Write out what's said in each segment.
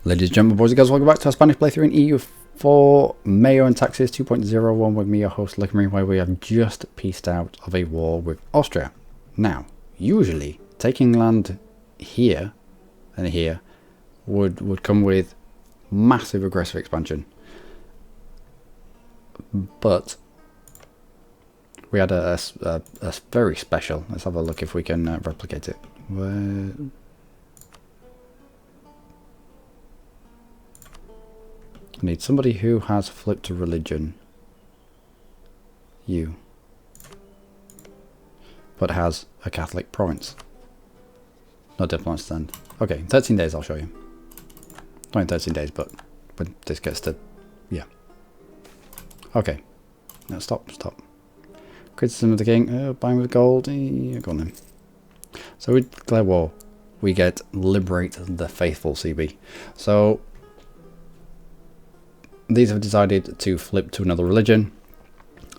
Ladies and gentlemen, boys and girls, welcome back to our Spanish playthrough in EU4 MEIOU and Taxes 2.01 with me, your host Luckymarine, where we have just pieced out of a war with Austria. Now, usually taking land here and here would come with massive aggressive expansion, but we had a very special. Let's have a look if we can replicate it. Need somebody who has flipped to religion. You. But has a Catholic province. No diplomats then. Okay, 13 days I'll show you. Not in 13 days, but when this gets to... yeah. Okay. No, stop. Criticism of the king. Buying with gold. Go on then. So we declare war. We get liberate the faithful CB. So... these have decided to flip to another religion.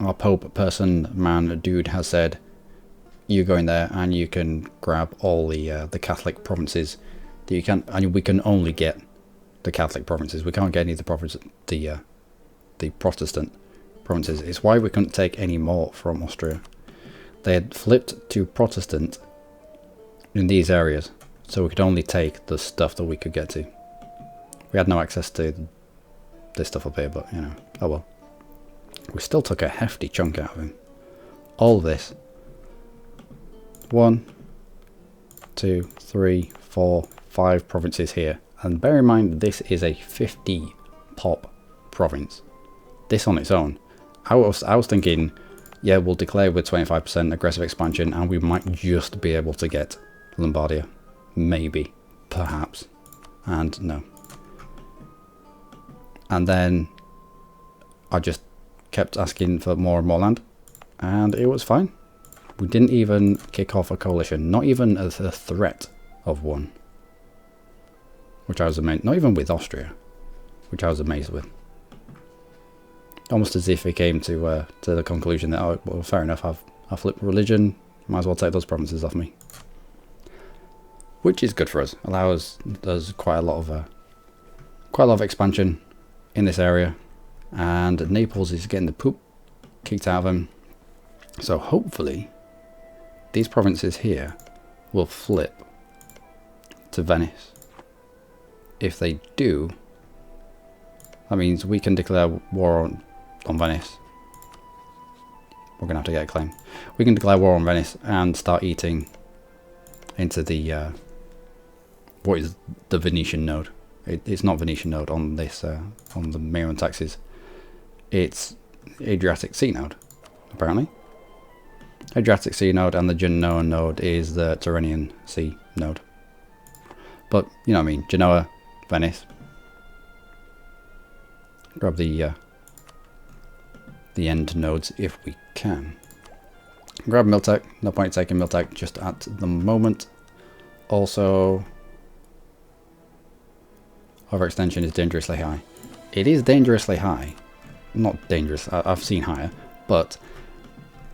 Our Pope person, man, dude has said, you go in there and you can grab all the Catholic provinces that you can, and we can only get the Catholic provinces. We can't get any of the Protestant provinces. It's why we couldn't take any more from Austria. They had flipped to Protestant in these areas, so we could only take the stuff that we could get to. We had no access to this stuff up here, but you know, oh well. We still took a hefty chunk out of him. All of this. 1, 2, 3, 4, 5 provinces here. And bear in mind, this is a 50 pop province. This on its own. I was thinking, yeah, we'll declare with 25% aggressive expansion and we might just be able to get Lombardia. Maybe. Perhaps. And no. And then I just kept asking for more and more land, and it was fine. We didn't even kick off a coalition, not even a threat of one, which I was amazed. Not even with Austria, which I was amazed with. Almost as if he came to the conclusion that, oh, well, fair enough, I've flipped religion, might as well take those provinces off me, which is good for us. Allows us quite a lot of expansion in this area, and Naples is getting the poop kicked out of him. So hopefully these provinces here will flip to Venice. If they do, that means we can declare war on Venice. We're gonna have to get a claim. We can declare war on Venice and start eating into the what is the Venetian node. It's not Venetian node on this on the MEIOU and Taxes. It's Adriatic Sea node, apparently. Adriatic Sea node, and the Genoa node is the Tyrrhenian Sea node. But you know what I mean, Genoa, Venice. Grab the end nodes if we can. Grab Miltech. No point taking Miltech just at the moment. Also, overextension is dangerously high. It is dangerously high. Not dangerous, I've seen higher, but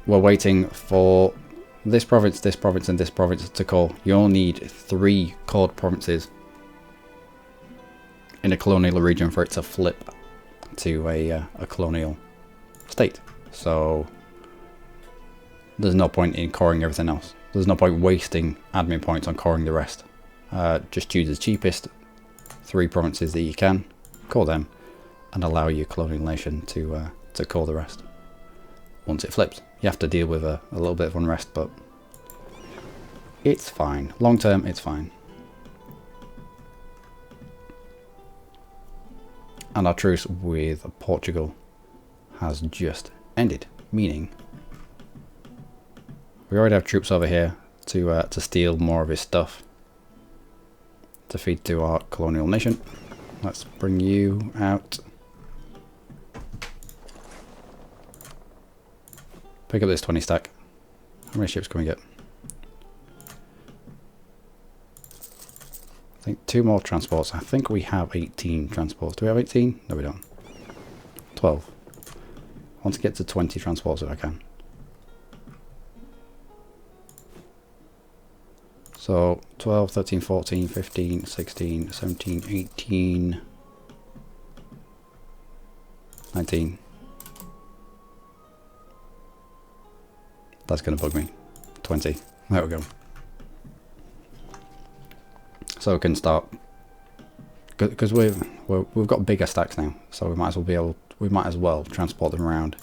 we're waiting for this province, and this province to call. You only need 3 called provinces in a colonial region for it to flip to a colonial state. So there's no point in coring everything else. There's no point wasting admin points on coring the rest. Just choose the cheapest 3 provinces that you can, call them, and allow your colonial nation to call the rest. Once it flips, you have to deal with a little bit of unrest, but it's fine. Long term, it's fine. And our truce with Portugal has just ended, meaning we already have troops over here to steal more of his stuff to feed to our colonial nation. Let's bring you out. Pick up this 20 stack. How many ships can we get? I think 2 more transports. I think we have 18 transports. Do we have 18? No, we don't. 12. I want to get to 20 transports if I can. So 12, 13, 14, 15, 16, 17, 18, 19. That's going to bug me. 20. There we go. So we can start, because we've got bigger stacks now, so we might as well transport them around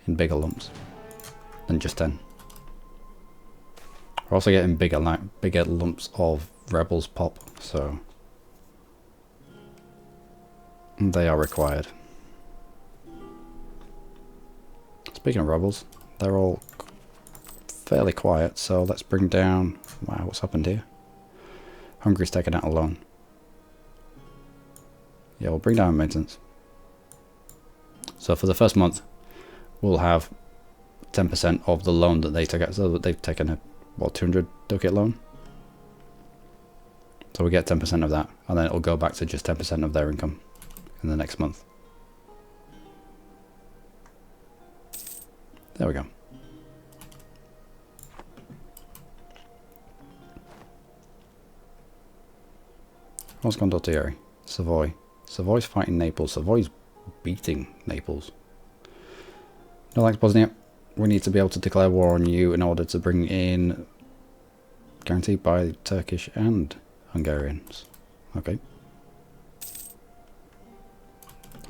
in bigger lumps than just 10. We're also getting bigger lumps of rebels pop, so they are required. Speaking of rebels, they're all fairly quiet, so let's bring down... Wow, what's happened here? Hungary's taken out a loan. Yeah, we'll bring down maintenance. So for the first month, we'll have 10% of the loan that they took out. So they've taken a, what, 200 ducat loan? So we get 10% of that, and then it'll go back to just 10% of their income in the next month. There we go. What's Condottieri? Savoy. Savoy's fighting Naples. Savoy's beating Naples. No thanks, Bosnia. We need to be able to declare war on you in order to bring in... Guaranteed by Turkish and Hungarians. Okay.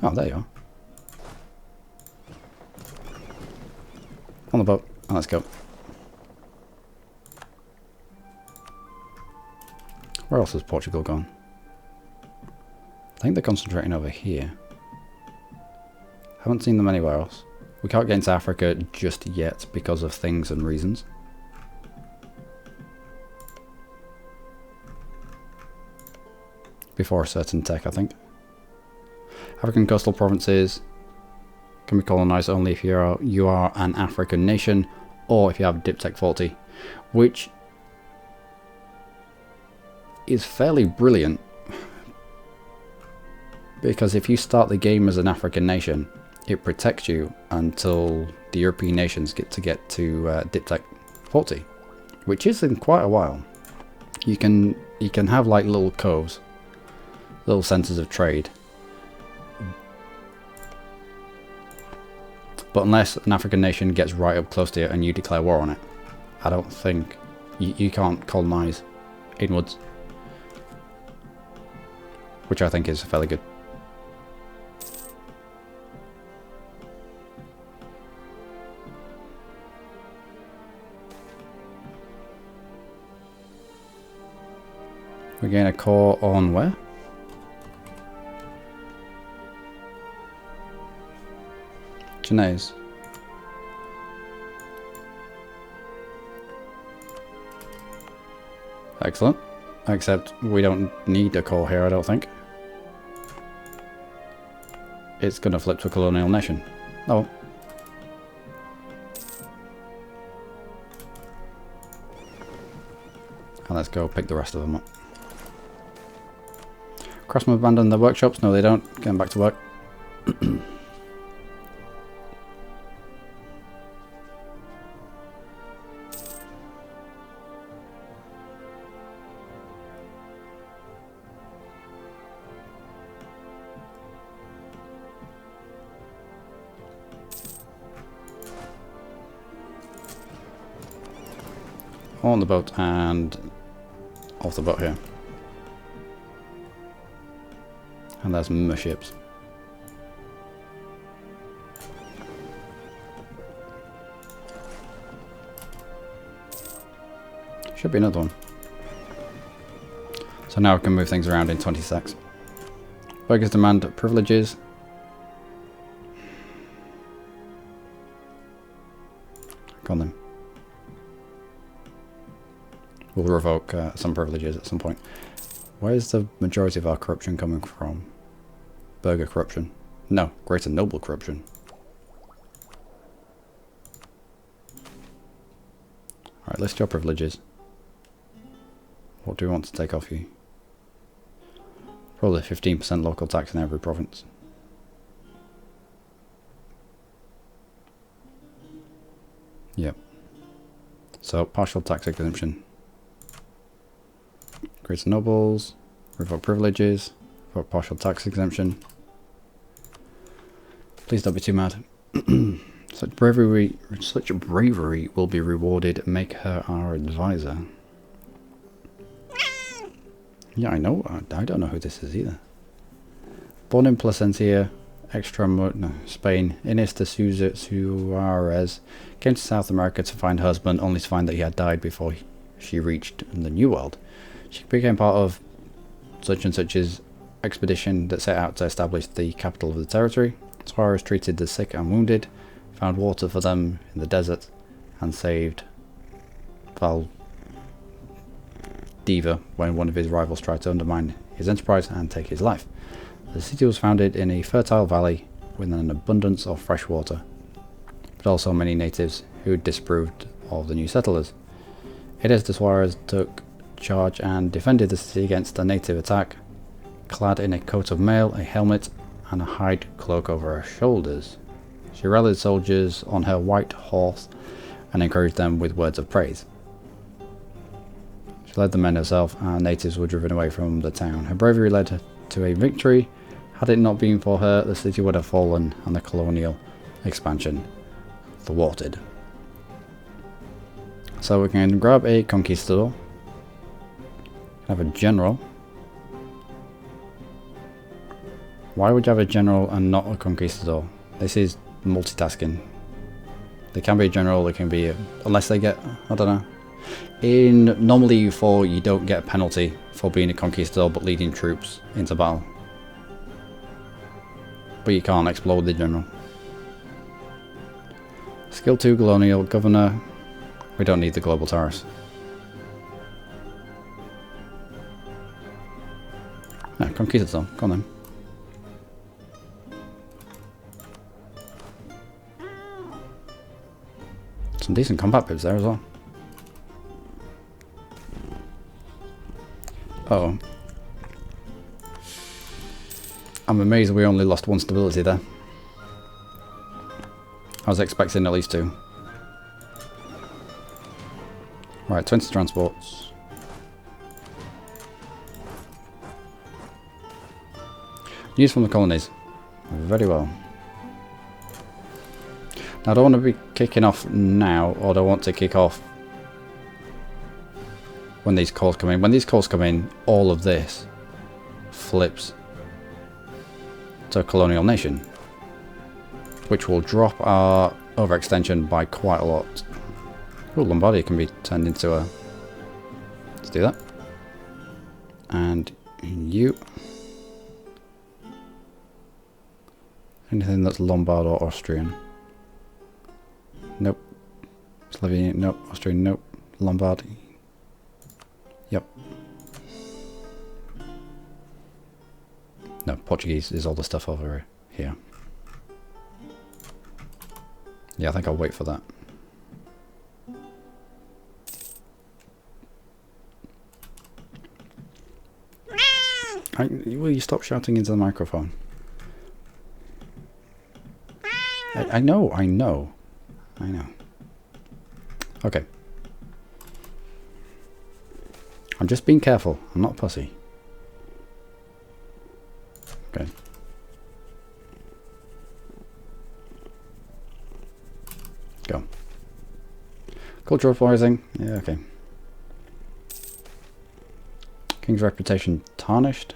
Oh, there you are. On the boat. Oh, let's go. Where else has Portugal gone? I think they're concentrating over here. Haven't seen them anywhere else. We can't get into Africa just yet because of things and reasons. Before a certain tech, I think. African coastal provinces can be colonized only if you are an African nation, or if you have Diptech 40, which is fairly brilliant. Because if you start the game as an African nation, it protects you until the European nations get to Diptech 40, which is in quite a while. You can have like little coves, little centers of trade, but unless an African nation gets right up close to you and you declare war on it, I don't think you can't colonize inwards, which I think is fairly good. We gain a core on where? Genes. Excellent. Except we don't need a core here, I don't think. It's going to flip to a colonial nation. Oh. And let's go pick the rest of them up. Craftsmen abandon their workshops? No, they don't. Getting back to work. On the boat and off the boat here. And there's more ships. Should be another one. So now we can move things around in 20 secs. Burgers demand privileges. Go on then. We'll revoke some privileges at some point. Where's the majority of our corruption coming from? Burger corruption. No, greater noble corruption. Alright, list your privileges. What do we want to take off you? Probably 15% local tax in every province. Yep. So, partial tax exemption. Greater nobles. Revoke privileges. Revoke partial tax exemption. Please don't be too mad. Such bravery will be rewarded. Make her our advisor. Yeah, I know. I don't know who this is either. Born in Placentia, Spain, Inés de Suarez came to South America to find her husband, only to find that he had died before she reached the New World. She became part of such and such's expedition that set out to establish the capital of the territory. Suarez treated the sick and wounded, found water for them in the desert, and saved Valdivia when one of his rivals tried to undermine his enterprise and take his life. The city was founded in a fertile valley with an abundance of fresh water, but also many natives who disapproved of the new settlers. Inés de Suarez took charge and defended the city against a native attack, clad in a coat of mail, a helmet, and a hide cloak over her shoulders. She rallied soldiers on her white horse and encouraged them with words of praise. She led the men herself, and natives were driven away from the town. Her bravery led her to a victory. Had it not been for her, the city would have fallen and the colonial expansion thwarted. So we can grab a conquistador, have a general. Why would you have a general and not a conquistador? This is multitasking. They can be a general, they can be unless they get, I don't know. In normally EU4 you don't get a penalty for being a conquistador but leading troops into battle. But you can't explode the general. Skill 2 colonial governor. We don't need the global tariffs. No, conquistador, go on then. Some decent combat pips there as well. Uh-oh. I'm amazed we only lost one stability there. I was expecting at least 2. Right, 20 transports. News from the colonies. Very well. Now, I don't want to be kicking off now, or do I want to kick off when these calls come in? When these calls come in, all of this flips to a colonial nation, which will drop our overextension by quite a lot. Oh, Lombardia can be turned into a... Let's do that. And you... Anything that's Lombard or Austrian. Nope. Slovenian, nope. Austrian, nope. Lombard. Yep. No, Portuguese is all the stuff over here. Yeah, I think I'll wait for that. Will you stop shouting into the microphone? I know. Okay. I'm just being careful. I'm not a pussy. Okay. Go. Cultural uprising. Yeah, okay. King's reputation tarnished.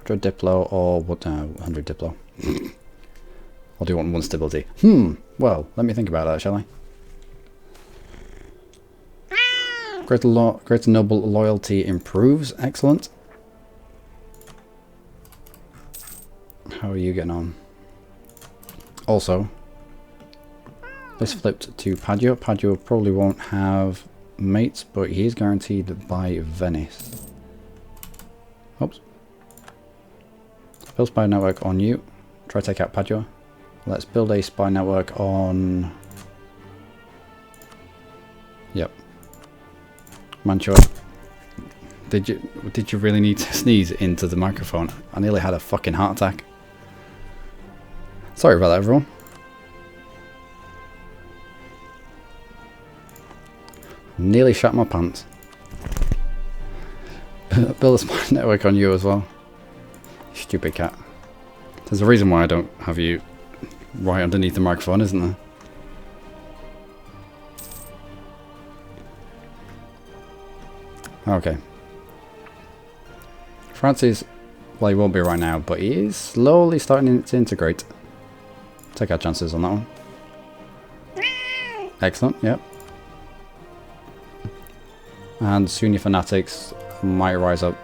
100 Diplo or what? 100 Diplo. Or do you want 1 stability? Well, let me think about that, shall I? Greater noble loyalty improves. Excellent. How are you getting on? Also, this flipped to Padua. Padua probably won't have mates, but he is guaranteed by Venice. Oops. Build spy network on you. Try to take out Padua. Let's build a spy network on... Yep. Mantua. Did you really need to sneeze into the microphone? I nearly had a fucking heart attack. Sorry about that, everyone. Nearly shat my pants. Build a smart network on you as well. Stupid cat. There's a reason why I don't have you right underneath the microphone, isn't there? Okay. France is, well, he won't be right now, but he is slowly starting to integrate. Take our chances on that one. Excellent, yep. And Sunni fanatics might rise up.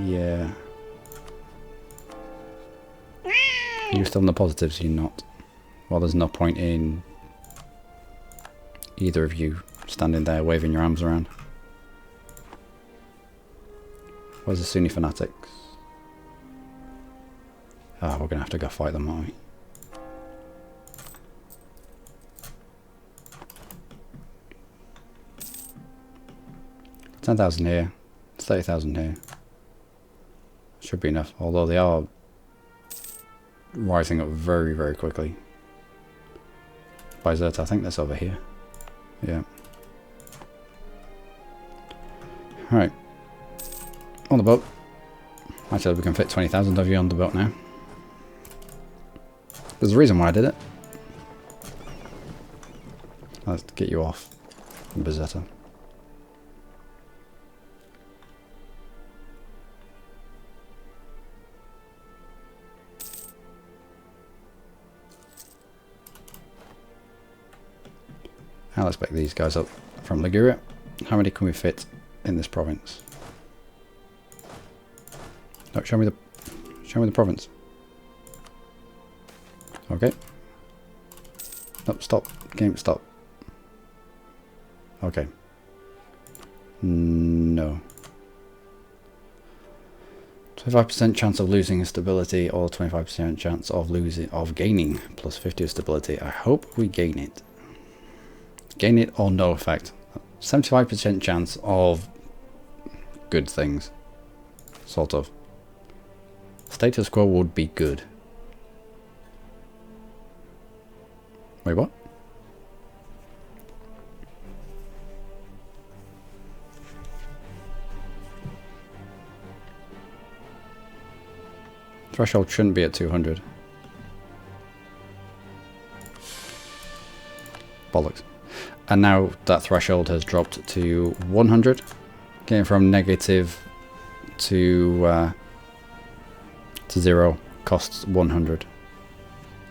Yeah. You're still in the positives, you're not. Well, there's no point in either of you standing there waving your arms around. Where's the Sunni fanatics? Ah, we're going to have to go fight them, aren't we? $10,000 here, 30,000 here. Should be enough, although they are rising up very, very quickly. By Zert, I think that's over here. Yeah. Alright. On the boat. Actually, we can fit 20,000 of you on the boat now. There's a reason why I did it. Let's get you off Bizetta. Now let's pick these guys up from Liguria. How many can we fit in this province? No, show me the province. Okay. Nope, stop. Game, stop. Okay. No. 25% chance of losing stability or 25% chance of gaining plus 50 of stability. I hope we gain it. Gain it or no effect. 75% chance of good things. Sort of. Status quo would be good. Wait, what? Threshold shouldn't be at 200. Bollocks. And now that threshold has dropped to 100. Getting from negative to 0 costs 100.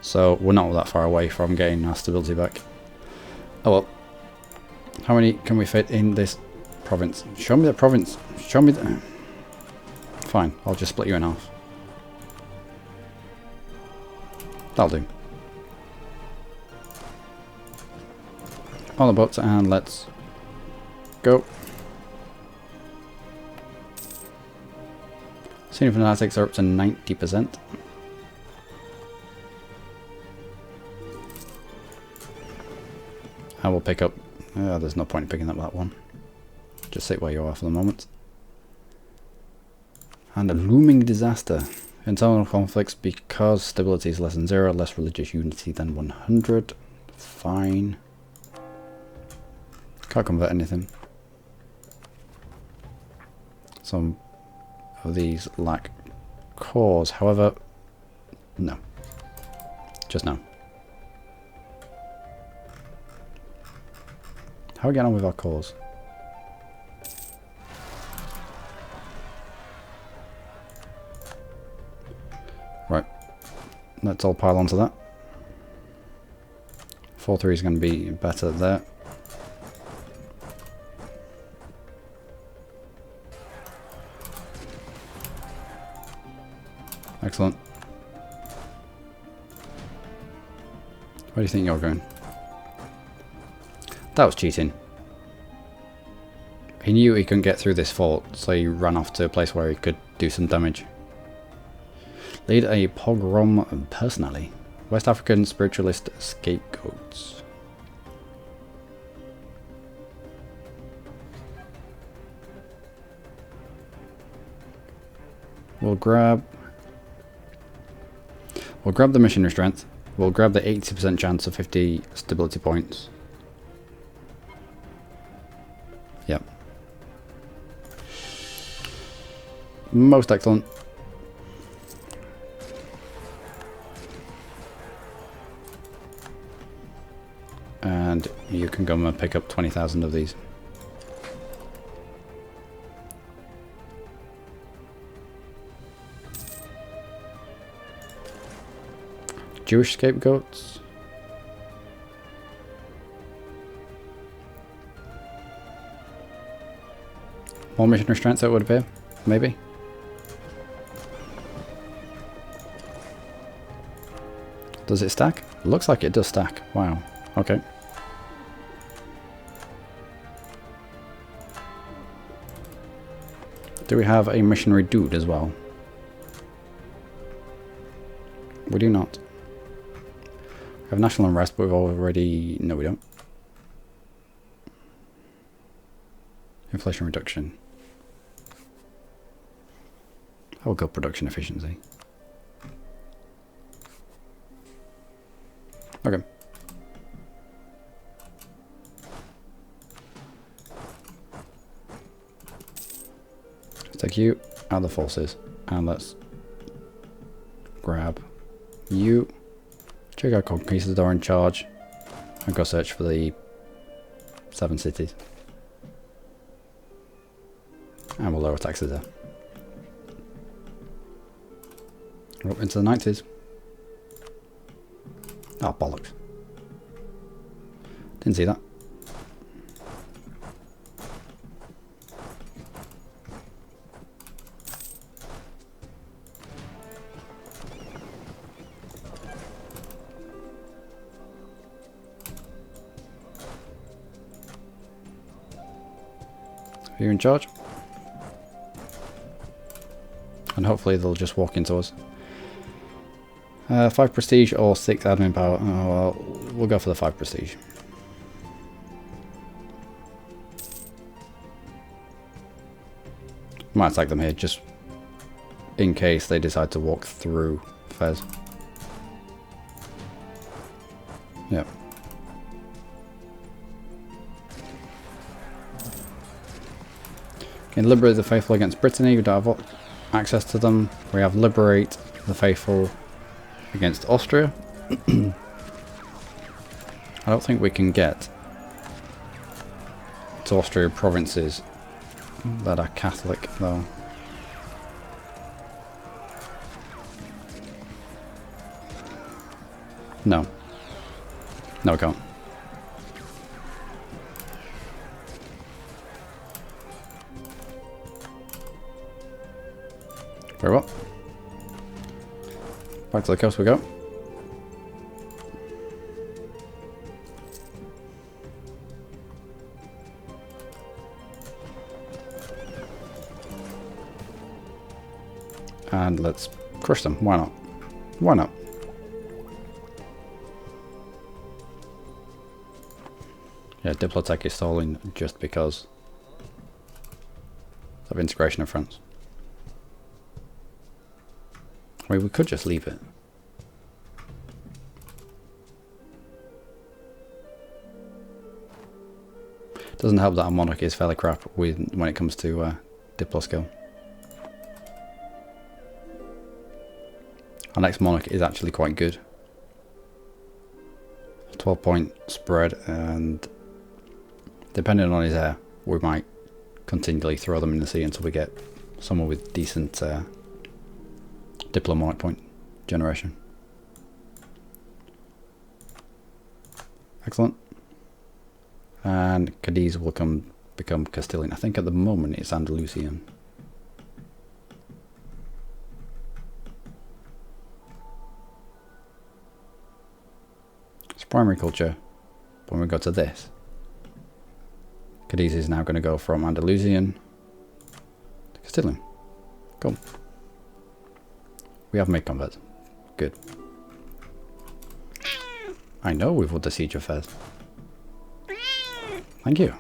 So we're not that far away from getting our stability back. Oh well. How many can we fit in this province? Show me the province. Show me the... Fine, I'll just split you in half. That'll do. On the boats and let's go. Senior fanatics are up to 90%. I will pick up... there's no point in picking up that one. Just sit where you are for the moment. And a looming disaster. Internal conflicts because stability is less than 0, less religious unity than 100. Fine. Can't convert anything. Some of these lack cores, however, no. Just no. How are we getting on with our cores? Right. Let's all pile onto that. 4-3 is going to be better there. Excellent. Where do you think you're going? That was cheating. He knew he couldn't get through this fort, so he ran off to a place where he could do some damage. Lead a pogrom personally. West African spiritualist scapegoats. We'll grab the missionary strength. We'll grab the 80% chance of 50 stability points. Yep. Most excellent. And you can go and pick up 20,000 of these. Jewish scapegoats. More missionary strength, that would appear. Maybe. Does it stack? Looks like it does stack. Wow. Okay. Do we have a missionary dude as well? We do not. We have national unrest, but we've already... No, we don't. Inflation reduction. Oh, good production efficiency. Okay. Let's take you out of the forces, and let's grab you. Check out Conquistador in charge, and go search for the 7 cities. And we'll lower taxes there. We're up into the 90s. Oh, bollocks. Didn't see that. You're in charge. And hopefully they'll just walk into us. 5 prestige or 6 admin power. Oh, well, we'll go for the 5 prestige. Might attack them here just in case they decide to walk through Fez. Yep. Okay, liberate the faithful against Brittany. We don't have access to them. We have liberate the faithful against Austria. I don't think we can get to Austria provinces that are Catholic though. No. No, we can't. Very well. Back to the coast we go. And let's crush them. Why not? Why not? Yeah, Diplotech is stalling just because of integration of France. I mean, we could just leave it. Doesn't help that our monarchy is fairly crap when it comes to Diplo skill. Our next monarch is actually quite good. 12-point spread, and depending on his heir, we might continually throw them in the sea until we get someone with decent diplomatic point generation. Excellent. And Cadiz will become Castilian. I think at the moment it's Andalusian. It's primary culture. But when we go to this, Cadiz is now going to go from Andalusian to Castilian. Cool. We have made converts. Good. I know we've won the Siege of Fez. Thank you.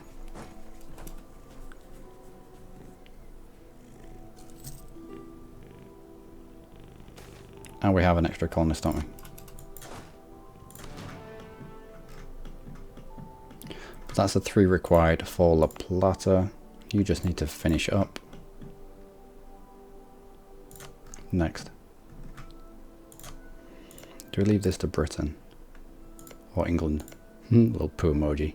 And we have an extra colonist, don't we? But that's the 3 required for La Plata. You just need to finish up next? Do we leave this to Britain? Or England? Little poo emoji.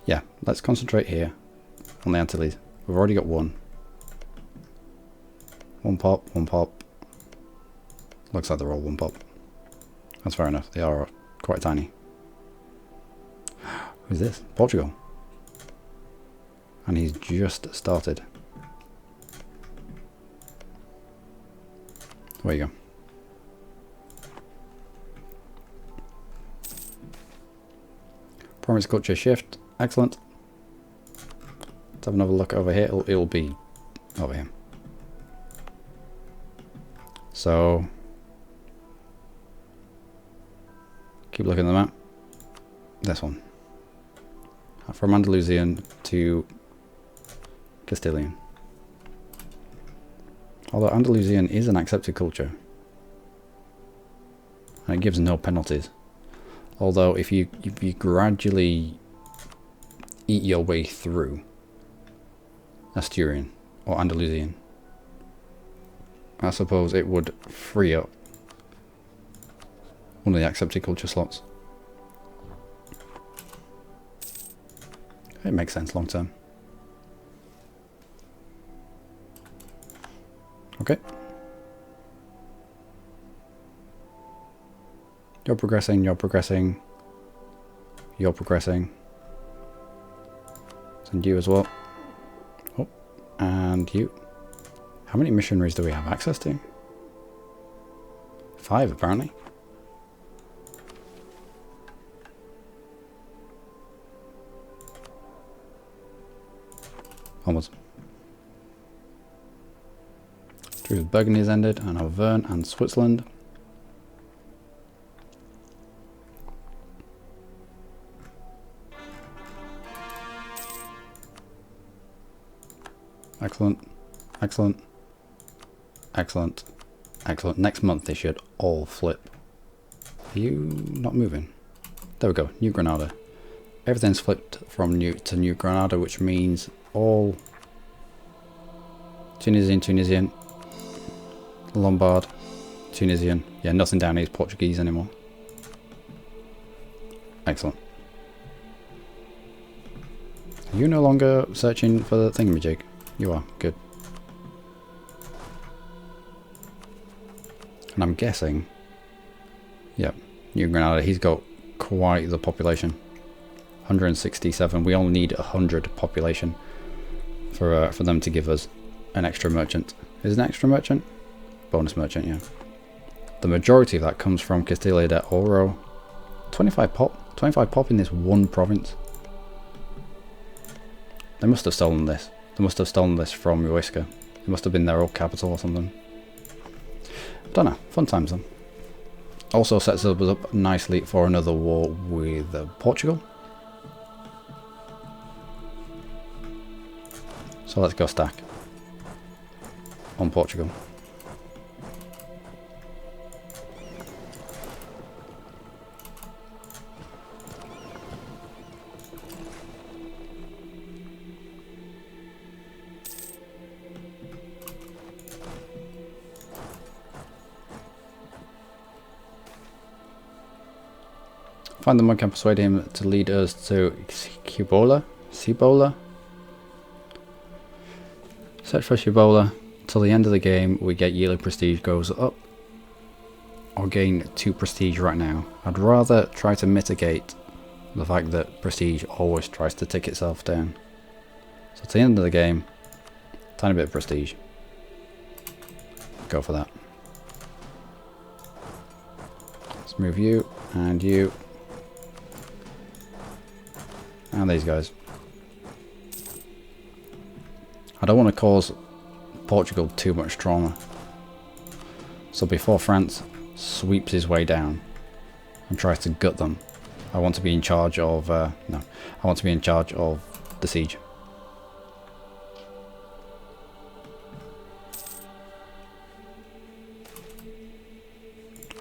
Yeah, let's concentrate here on the Antilles. We've already got one. One pop, one pop. Looks like they're all one pop. That's fair enough. They are quite tiny. Who's this? Portugal. And he's just started. There you go. Province culture shift. Excellent. Let's have another look over here. It'll be over here. So keep looking at the map. This one. From Andalusian to Castilian. Although Andalusian is an accepted culture. And it gives no penalties. Although if you gradually eat your way through Asturian or Andalusian, I suppose it would free up one of the accepted culture slots. It makes sense long term. Okay. You're progressing, you're progressing. You're progressing. And you as well. Oh, and you. How many missionaries do we have access to? 5 apparently. Onwards. Truce with Burgundy has ended, and Auvergne and Switzerland. Excellent, excellent, excellent, excellent. Next month they should all flip. Are you not moving? There we go, New Granada. Everything's flipped from New to New Granada, which means all Tunisian, Lombard, Tunisian. Yeah, nothing down here is Portuguese anymore. Excellent. Are you no longer searching for the thingamajig? You are, good. And I'm guessing, yep, New Granada, he's got quite the population. 167, we only need 100 population for them to give us an extra merchant. Is it an extra merchant? Bonus merchant, yeah. The majority of that comes from Castile de Oro. 25 pop in this one province. They must have stolen this. They must have stolen this from Huesca. It must have been their old capital or something. Don't know. Fun times then. Also sets us up nicely for another war with Portugal. So let's go stack on Portugal. Find the monk and persuade him to lead us to Cibola. Search for Cibola. Till the end of the game, we get yearly prestige goes up. Or gain 2 prestige right now. I'd rather try to mitigate the fact that prestige always tries to tick itself down. So at the end of the game, tiny bit of prestige. Go for that. Let's move you and you. And these guys. I don't want to cause Portugal too much trauma. So before France sweeps his way down and tries to gut them, I want to be in charge of... I want to be in charge of the siege.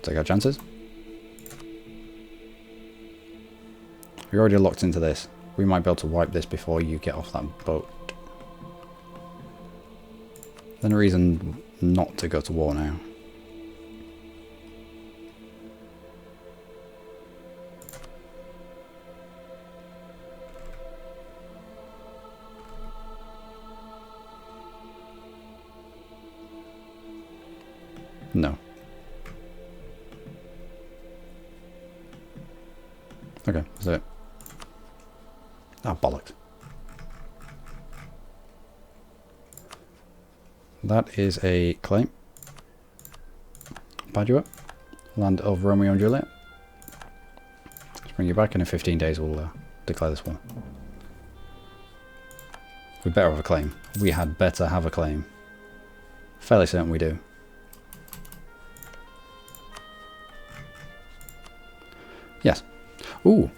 Take our chances. We're already locked into this. We might be able to wipe this before you get off that boat. Then a reason not to go to war now. No. Okay, that's it. Ah, bollocks. That is a claim. Padua, land of Romeo and Juliet. Let's bring you back, and in 15 days we'll declare this war. We better have a claim. We had better have a claim. Fairly certain we do. Yes. Ooh.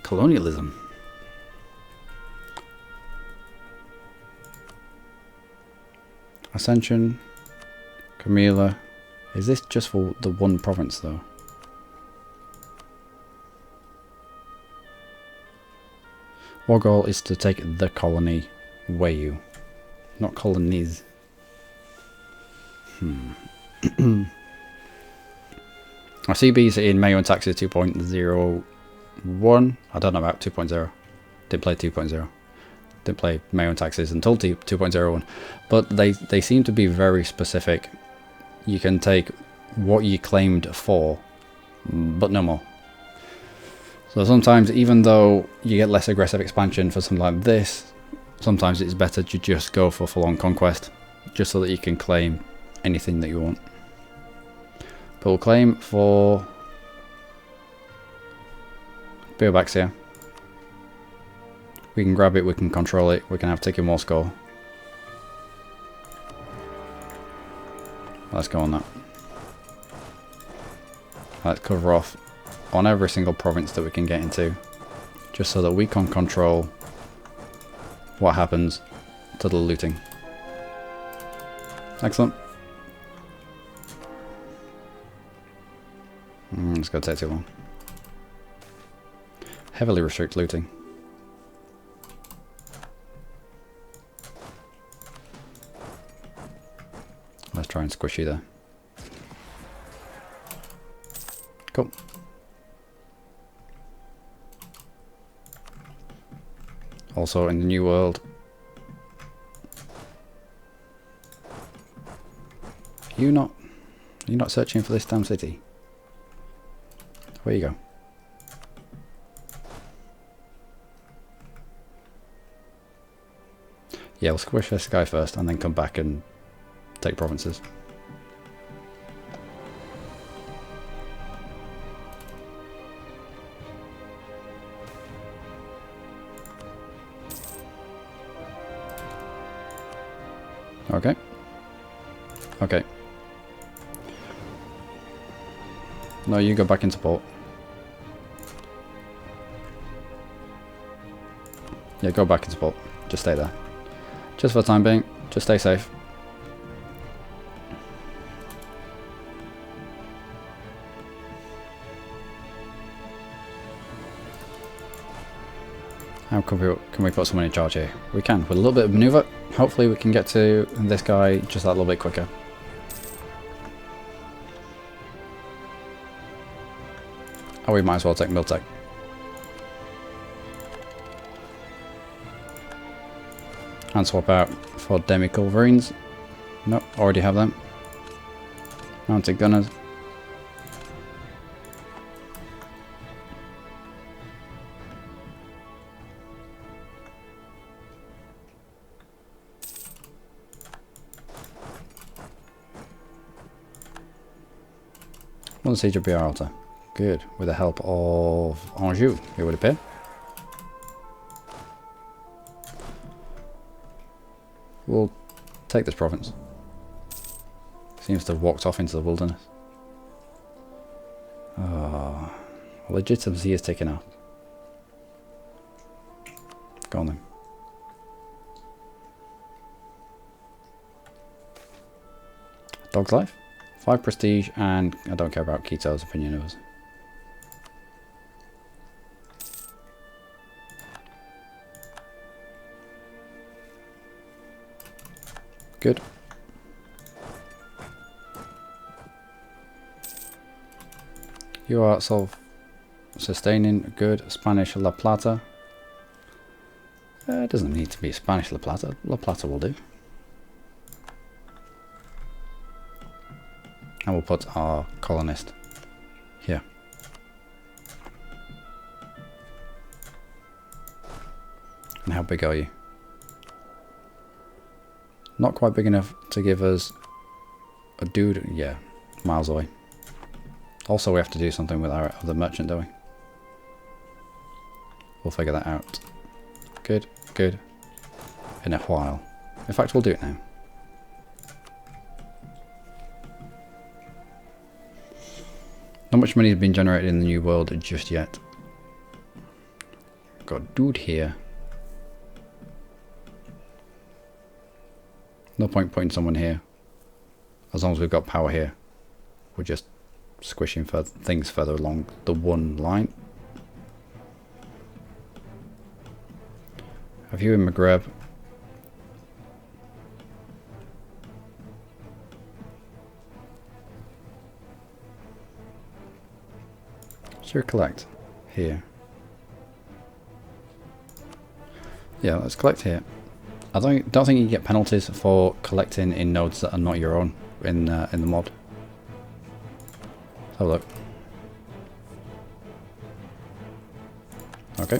Colonialism. Ascension. Camilla. Is this just for the one province though? Our goal is to take the colony MEIOU. Not colonies. Our CB's in MEIOU and Taxes 2.01. I don't know about 2.0. Didn't play 2.0. Didn't play MEIOU and Taxes until 2.01. But they seem to be very specific. You can take what you claimed for, but no more. So sometimes, even though you get less aggressive expansion for something like this, sometimes it's better to just go for full-on conquest, just so that you can claim anything that you want. But we'll claim for Biobaxia. We can grab it, we can control it, we can have Taking War score. Let's go on that. Let's cover off on every single province that we can get into, just so that we can control what happens to the looting. Excellent. It's going to take too long. Heavily restrict looting. Let's try and squish you there. Cool. Also in the New World. You're not searching for this damn city. Where you go? Yeah, we'll squish this guy first and then come back and take provinces. Okay. Okay. No, you go back into port. Yeah, go back into port. Just stay there. Just for the time being, just stay safe. How can we put someone in charge here? We can, with a little bit of maneuver. Hopefully we can get to this guy just that little bit quicker. Oh, we might as well take Miltech. And swap out for Luckymarines. Nope, already have them. Mounted gunners. One siege of Biarritz. Good, with the help of Anjou, it would appear. We'll take this province. Seems to have walked off into the wilderness. Oh, legitimacy is taken up. Go on then. Dog's life. 5 prestige, and I don't care about Quito's opinion of us. Good. You are self-sustaining. Good. Spanish La Plata. It doesn't need to be Spanish La Plata. La Plata will do. And we'll put our colonist here. And how big are you? Not quite big enough to give us a dude. Yeah, miles away. Also, we have to do something with our other merchant, don't we? We'll figure that out. Good, good. In a while. In fact, we'll do it now. Not much money has been generated in the new world just yet. Got a dude here. No point putting someone here. As long as we've got power here. We're just squishing things further along the one line. Have you in Maghreb? Should we collect here? Yeah, let's collect here. I don't think you get penalties for collecting in nodes that are not your own in the mod. Let's have a look. Okay.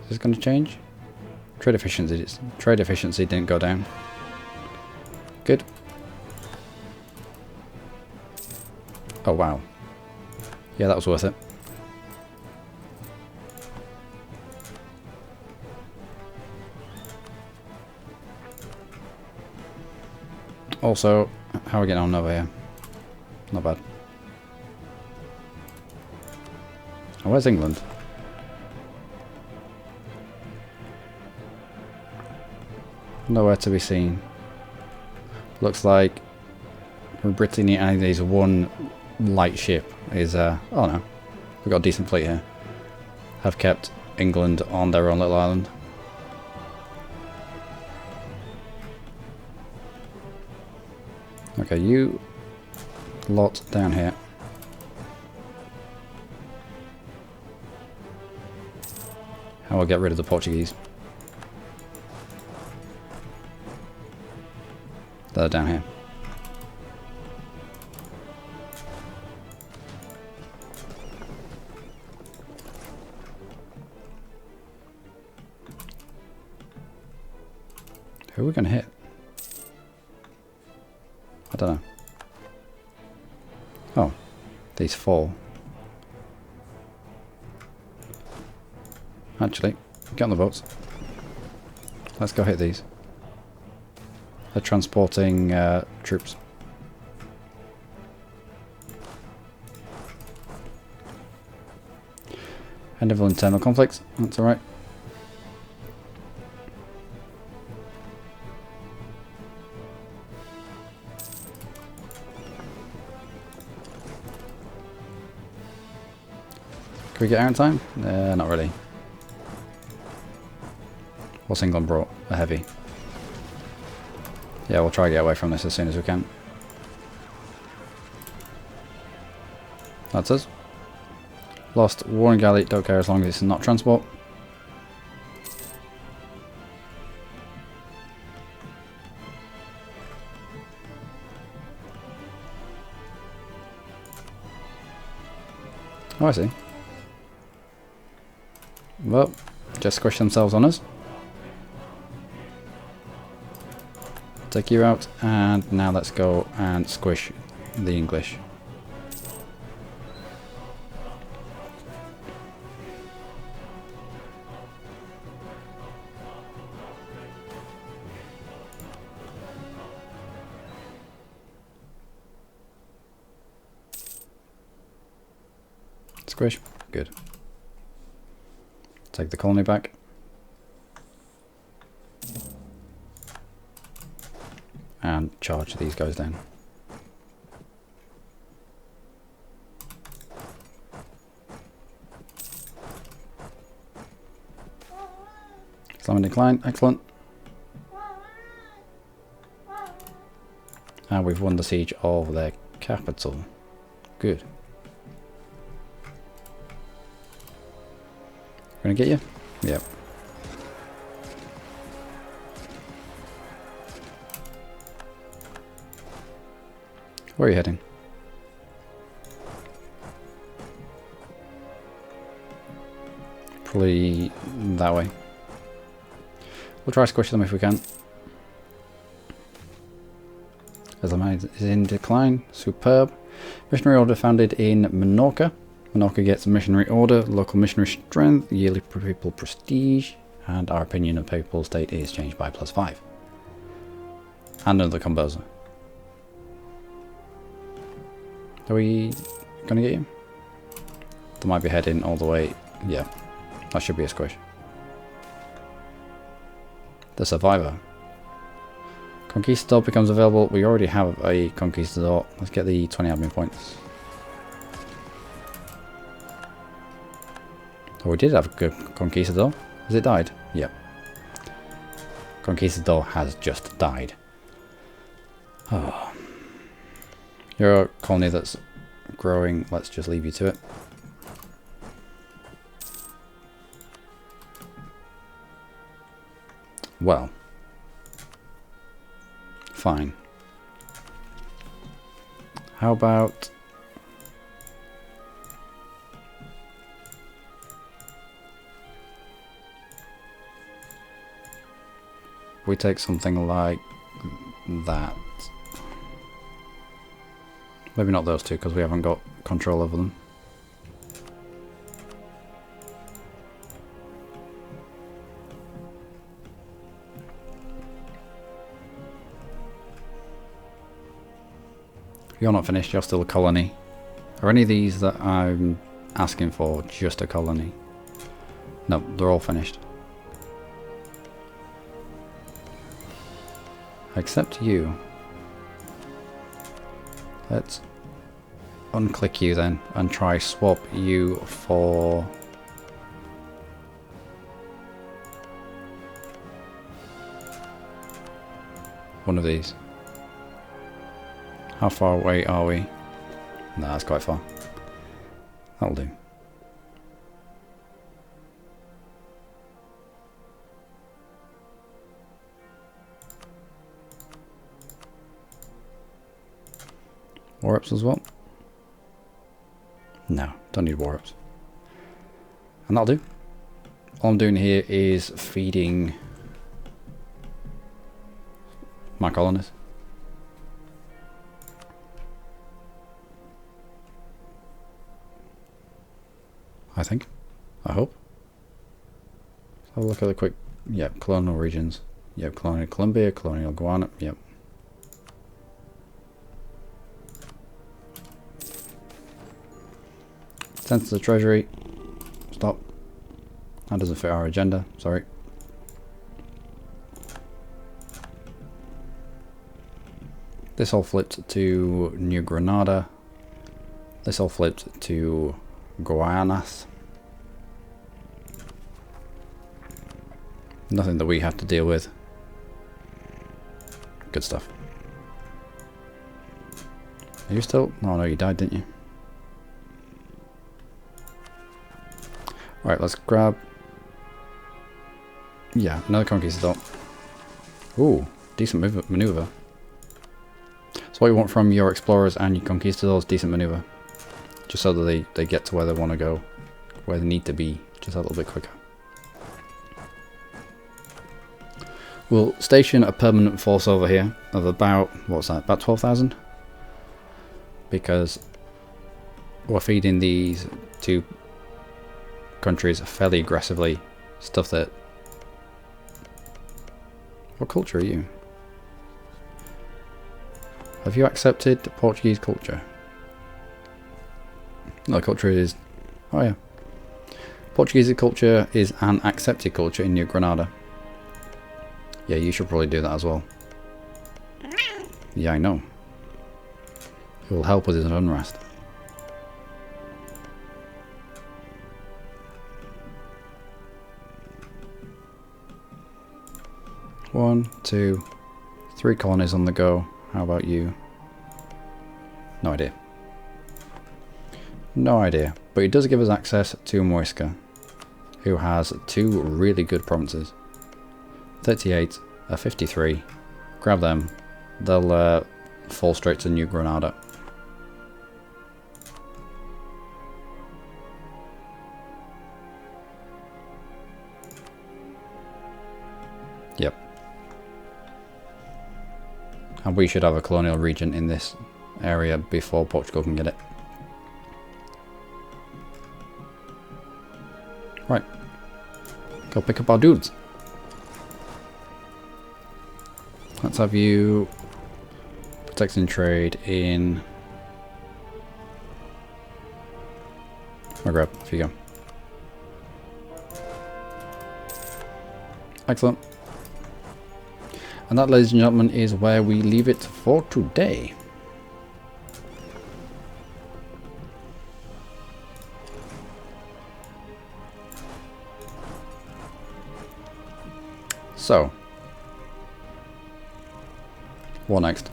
Is this going to change? Trade efficiency didn't go down. Good. Oh wow. Yeah, that was worth it. Also, how are we getting on over here? Not bad. Oh, where's England? Nowhere to be seen. Looks like Brittany and there's one light ship is oh no, we've got a decent fleet here. Have kept England on their own little island. Okay, you lot down here. How will get rid of the Portuguese? They're down here. Who are we going to hit? I don't know. Oh, these four. Actually, get on the boats. Let's go hit these. They're transporting troops. End of internal conflicts. That's alright. Can we get out in time? Not really. What's England brought? A heavy. Yeah, we'll try to get away from this as soon as we can. That's us. Lost warring galley, don't care as long as it's not transport. Oh, I see. Well, just squish themselves on us. Take you out, and now let's go and squish the English. Squish. Good. Take the colony back. And charge these guys down. Islam in decline. Excellent. And we've won the siege of their capital. Good. Gonna get you? Yep. Where are you heading? Probably that way. We'll try to squish them if we can. As the mine is in decline. Superb. Missionary order founded in Menorca. Menorca gets a missionary order, local missionary strength, yearly papal prestige, and our opinion of papal state is changed by +5. And another composer. Are we gonna get you? They might be heading all the way. Yeah, that should be a squish. The survivor. Conquistador becomes available. We already have a Conquistador. Let's get the 20 admin points. Oh, we did have a good Conquistador. Has it died? Yep. Conquistador has just died. Oh. You're a colony that's growing. Let's just leave you to it. Well. Fine. How about... we take something like that. Maybe not those two because we haven't got control over them. You're not finished, you're still a colony. Are any of these that I'm asking for just a colony? No, they're all finished. Except you. Let's unclick you then and try swap you for... one of these. How far away are we? No, that's quite far. That'll do. War ups as well? No, don't need war ups. And that'll do. All I'm doing here is feeding my colonies. I think. I hope. Let's have a look at the quick... yep, colonial regions. Yep, colonial Colombia, colonial Guyana. Yep. Sent to the Treasury. Stop. That doesn't fit our agenda. Sorry. This all flipped to New Granada. This all flipped to Guayanas. Nothing that we have to deal with. Good stuff. Are you still? Oh no, you died, didn't you? Right, let's grab... yeah, another conquistador. Ooh, decent maneuver. So what you want from your explorers and your conquistadors, decent maneuver. Just so that they get to where they want to go. Where they need to be, just a little bit quicker. We'll station a permanent force over here of about, what's that, about 12,000? Because we're feeding these two countries fairly aggressively. Stuff that... what culture are you? Have you accepted Portuguese culture? No, culture is... oh yeah. Portuguese culture is an accepted culture in New Granada. Yeah, you should probably do that as well. Yeah, I know. It will help with his unrest. One, two, 3 colonies on the go. How about you? No idea. No idea. But it does give us access to Muisca, who has 2 really good provinces. 38, a 53. Grab them. They'll fall straight to New Granada. Yep. And we should have a colonial region in this area before Portugal can get it. Right. Go pick up our dudes. Let's have you protecting trade in Maghreb. Off you go. Excellent. And that, ladies and gentlemen, is where we leave it for today. So, what next?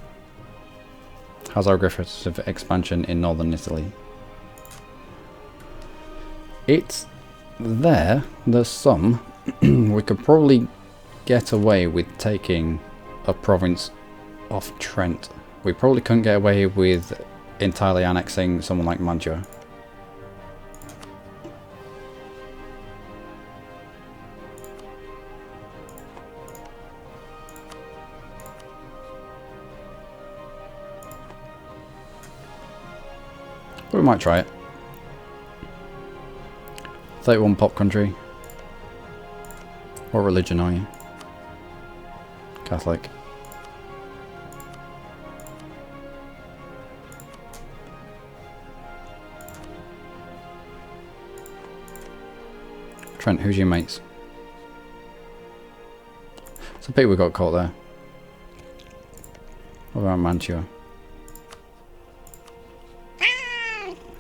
How's our aggressive expansion in northern Italy? It's there. There's some. We could probably get away with taking a province off Trent. We probably couldn't get away with entirely annexing someone like Mantua. But we might try it. 31 pop country. What religion are you? Catholic. Trent, who's your mates? It's a pity we got caught there. What about Mantua?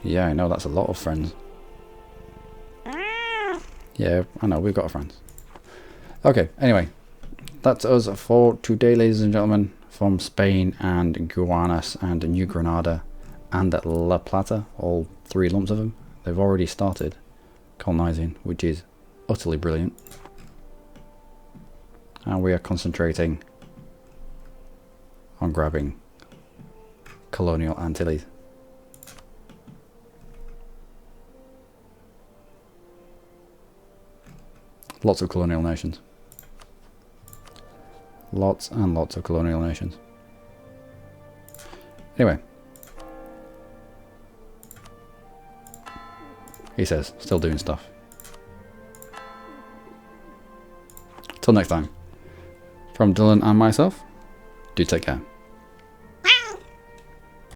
Yeah, I know, that's a lot of friends. Yeah, I know, we've got friends. Okay, anyway. That's us for today, ladies and gentlemen. From Spain and Guanas and New Granada and La Plata. All 3 lumps of them. They've already started colonizing, which is utterly brilliant. And we are concentrating on grabbing colonial Antilles. Lots of colonial nations. Lots and lots of colonial nations. Anyway. He says, still doing stuff. Till next time. From Dylan and myself, do take care.